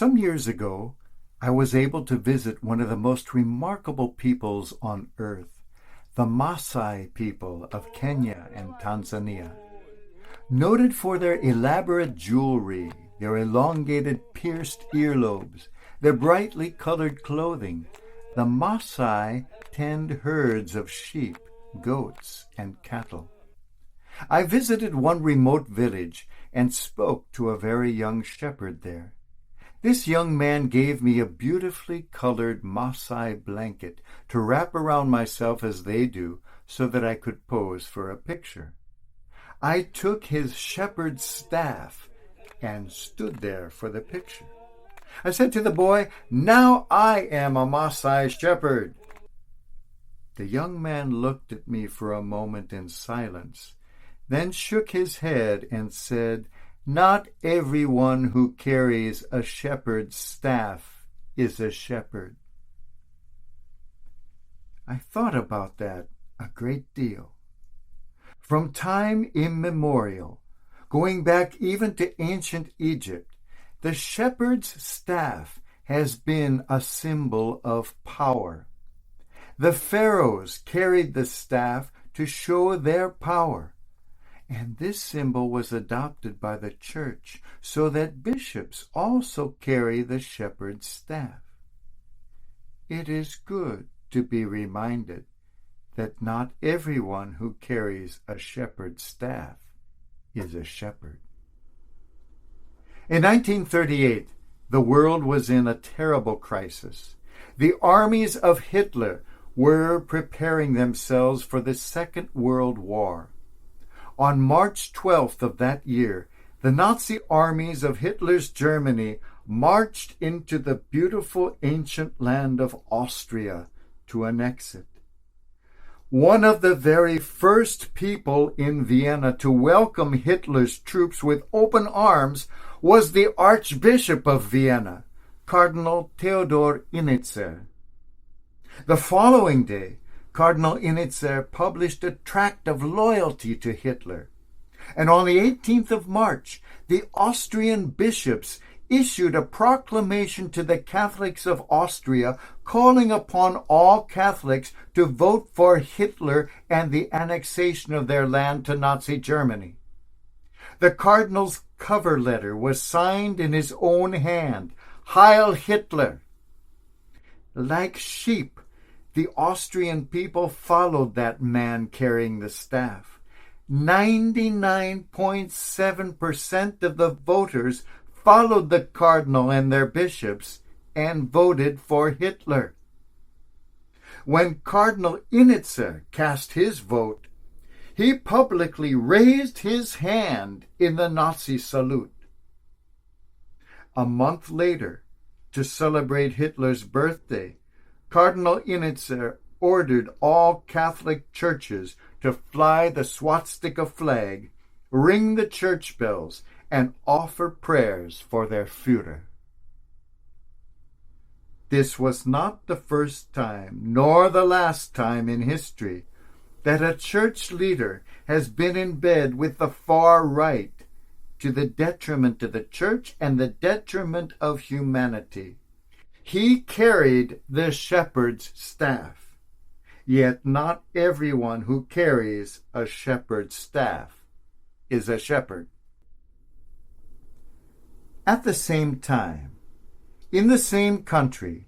Some years ago, I was able to visit one of the most remarkable peoples on earth, the Maasai people of Kenya and Tanzania. Noted for their elaborate jewelry, their elongated pierced earlobes, their brightly colored clothing, the Maasai tend herds of sheep, goats, and cattle. I visited one remote village and spoke to a very young shepherd there. This young man gave me a beautifully colored Maasai blanket to wrap around myself as they do so that I could pose for a picture. I took his shepherd's staff and stood there for the picture. I said to the boy, "Now I am a Maasai shepherd." The young man looked at me for a moment in silence, then shook his head and said, "Not everyone who carries a shepherd's staff is a shepherd." I thought about that a great deal. From time immemorial, going back even to ancient Egypt, the shepherd's staff has been a symbol of power. The pharaohs carried the staff to show their power, and this symbol was adopted by the church so that bishops also carry the shepherd's staff. It is good to be reminded that not everyone who carries a shepherd's staff is a shepherd. In 1938, the world was in a terrible crisis. The armies of Hitler were preparing themselves for the Second World War. On March 12th of that year, the Nazi armies of Hitler's Germany marched into the beautiful ancient land of Austria to annex it. One of the very first people in Vienna to welcome Hitler's troops with open arms was the Archbishop of Vienna, Cardinal Theodor Innitzer. The following day, Cardinal Innitzer published a tract of loyalty to Hitler. And on the 18th of March, the Austrian bishops issued a proclamation to the Catholics of Austria calling upon all Catholics to vote for Hitler and the annexation of their land to Nazi Germany. The Cardinal's cover letter was signed in his own hand, "Heil Hitler." Like sheep, the Austrian people followed that man carrying the staff. 99.7% of the voters followed the cardinal and their bishops and voted for Hitler. When Cardinal Innitzer cast his vote, he publicly raised his hand in the Nazi salute. A month later, to celebrate Hitler's birthday, Cardinal Innitzer ordered all Catholic churches to fly the swastika flag, ring the church bells, and offer prayers for their Führer. This was not the first time, nor the last time in history, that a church leader has been in bed with the far right to the detriment of the church and the detriment of humanity. He carried the shepherd's staff, yet not everyone who carries a shepherd's staff is a shepherd. At the same time, in the same country,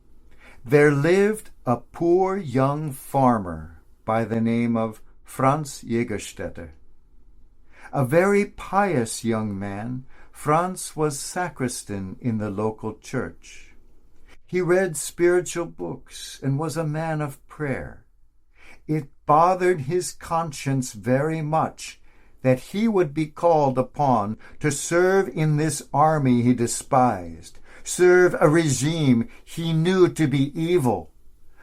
there lived a poor young farmer by the name of Franz Jägerstätter. A very pious young man, Franz was sacristan in the local church. He read spiritual books and was a man of prayer. It bothered his conscience very much that he would be called upon to serve in this army he despised, serve a regime he knew to be evil,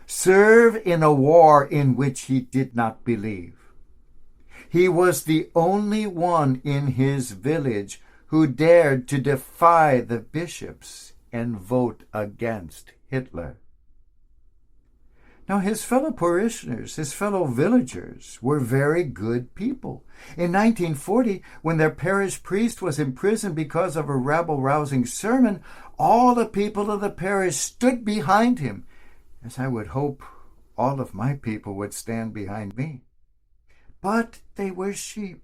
serve in a war in which he did not believe. He was the only one in his village who dared to defy the bishops and vote against Hitler. Now, his fellow parishioners, his fellow villagers, were very good people. In 1940, when their parish priest was imprisoned because of a rabble-rousing sermon, all the people of the parish stood behind him, as I would hope all of my people would stand behind me. But they were sheep.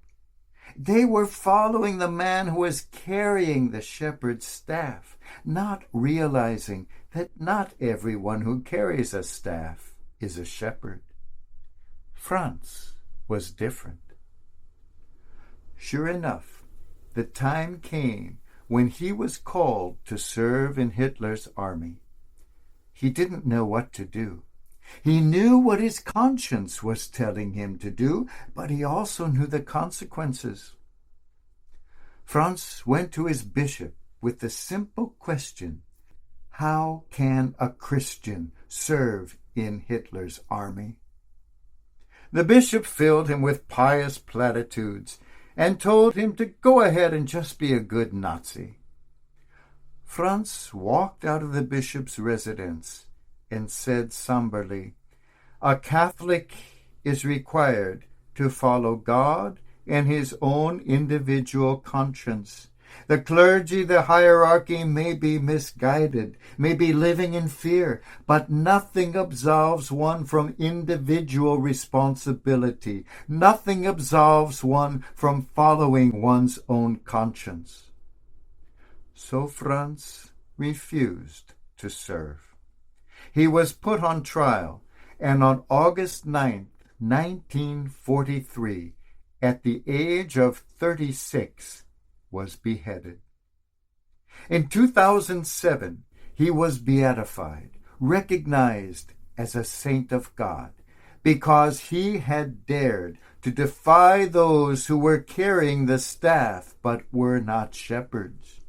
They were following the man who was carrying the shepherd's staff, not realizing that not everyone who carries a staff is a shepherd. Franz was different. Sure enough, the time came when he was called to serve in Hitler's army. He didn't know what to do. He knew what his conscience was telling him to do, but he also knew the consequences. Franz went to his bishop with the simple question, how can a Christian serve in Hitler's army? The bishop filled him with pious platitudes and told him to go ahead and just be a good Nazi. Franz walked out of the bishop's residence and said somberly, a Catholic is required to follow God and his own individual conscience. The clergy, the hierarchy may be misguided, may be living in fear, but nothing absolves one from individual responsibility. Nothing absolves one from following one's own conscience. So Franz refused to serve. He was put on trial, and on August 9th, 1943, at the age of 36, was beheaded. In 2007, he was beatified, recognized as a saint of God, because he had dared to defy those who were carrying the staff but were not shepherds.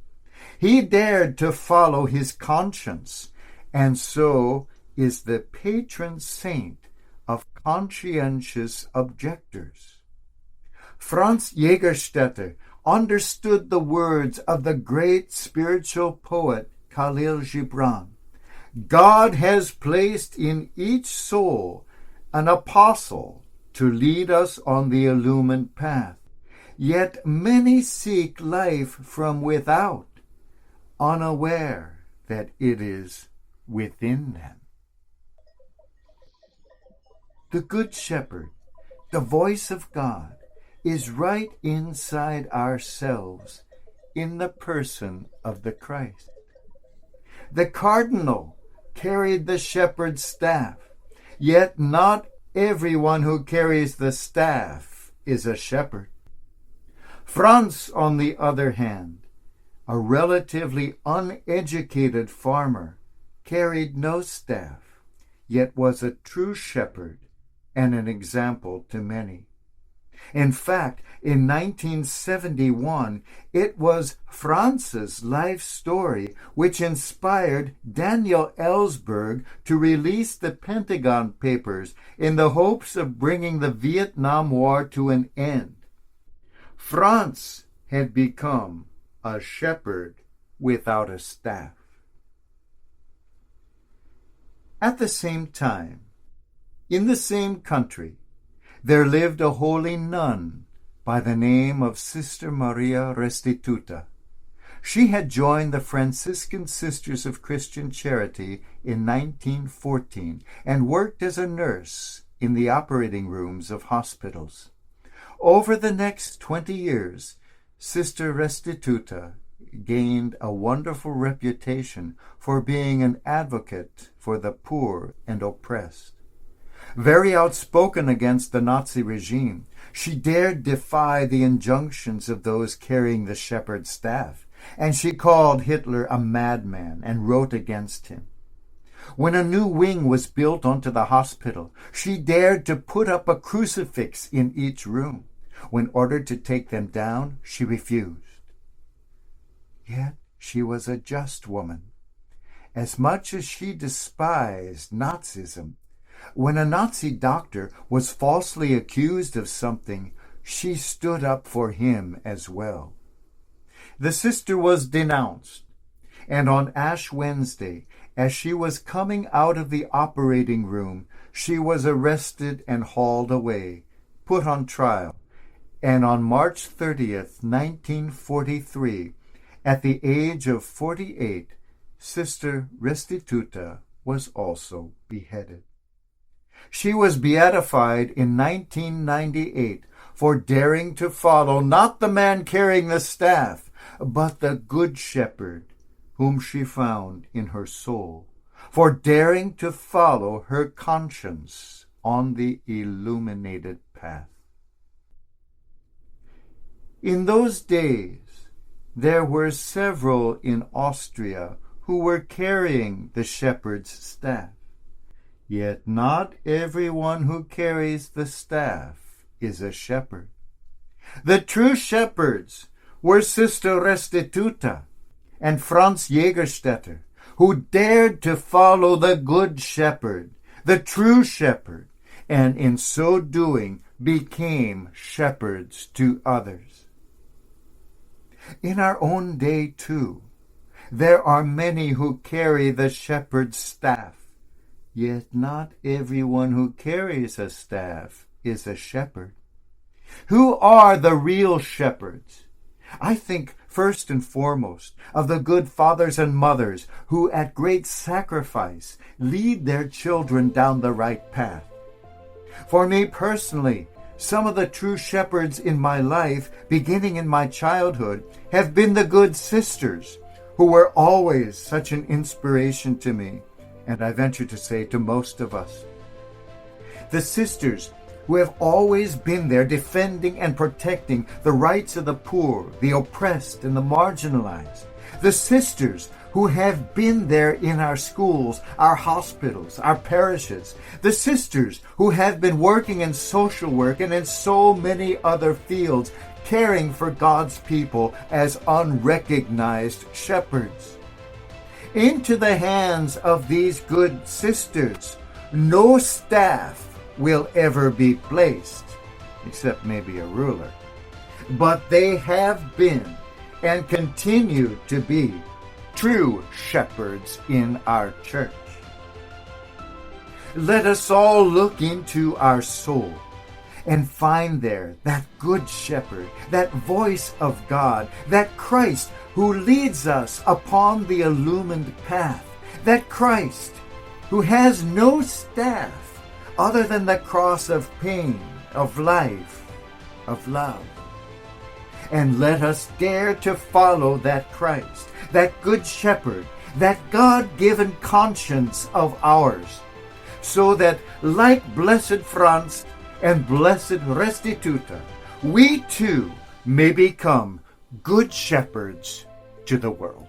He dared to follow his conscience, and so is the patron saint of conscientious objectors. Franz Jägerstätter understood the words of the great spiritual poet Khalil Gibran. God has placed in each soul an apostle to lead us on the illumined path. Yet many seek life from without, unaware that it is within them. The Good Shepherd, the voice of God, is right inside ourselves in the person of the Christ. The cardinal carried the shepherd's staff, yet not everyone who carries the staff is a shepherd. Franz, on the other hand, a relatively uneducated farmer, carried no staff, yet was a true shepherd and an example to many. In fact, in 1971, it was Franz's life story which inspired Daniel Ellsberg to release the Pentagon Papers in the hopes of bringing the Vietnam War to an end. Franz had become a shepherd without a staff. At the same time, in the same country, there lived a holy nun by the name of Sister Maria Restituta. She had joined the Franciscan Sisters of Christian Charity in 1914 and worked as a nurse in the operating rooms of hospitals. Over the next 20 years, Sister Restituta gained a wonderful reputation for being an advocate for the poor and oppressed. Very outspoken against the Nazi regime, she dared defy the injunctions of those carrying the shepherd's staff, and she called Hitler a madman and wrote against him. When a new wing was built onto the hospital, she dared to put up a crucifix in each room. When ordered to take them down, she refused. Yet she was a just woman. As much as she despised Nazism, when a Nazi doctor was falsely accused of something, she stood up for him as well. The sister was denounced, and on Ash Wednesday, as she was coming out of the operating room, she was arrested and hauled away, put on trial, and on March 30th, 1943, at the age of 48, Sister Restituta was also beheaded. She was beatified in 1998 for daring to follow not the man carrying the staff, but the Good Shepherd, whom she found in her soul, for daring to follow her conscience on the illuminated path. In those days, there were several in Austria who were carrying the shepherd's staff. Yet not everyone who carries the staff is a shepherd. The true shepherds were Sister Restituta and Franz Jägerstätter, who dared to follow the Good Shepherd, the true shepherd, and in so doing became shepherds to others. In our own day, too, there are many who carry the shepherd's staff, yet not everyone who carries a staff is a shepherd. Who are the real shepherds? I think first and foremost of the good fathers and mothers who at great sacrifice lead their children down the right path. For me personally, some of the true shepherds in my life, beginning in my childhood, have been the good sisters, who were always such an inspiration to me, and I venture to say to most of us. The sisters who have always been there defending and protecting the rights of the poor, the oppressed, and the marginalized. The sisters who have been there in our schools, our hospitals, our parishes. The sisters who have been working in social work and in so many other fields, caring for God's people as unrecognized shepherds. Into the hands of these good sisters, no staff will ever be placed, except maybe a ruler. But they have been and continue to be true shepherds in our church. Let us all look into our soul and find there that good shepherd, that voice of God, that Christ who leads us upon the illumined path, that Christ who has no staff other than the cross of pain, of life, of love. And let us dare to follow that Christ, that good shepherd, that God-given conscience of ours, so that, like Blessed Franz and Blessed Restituta, we too may become good shepherds to the world.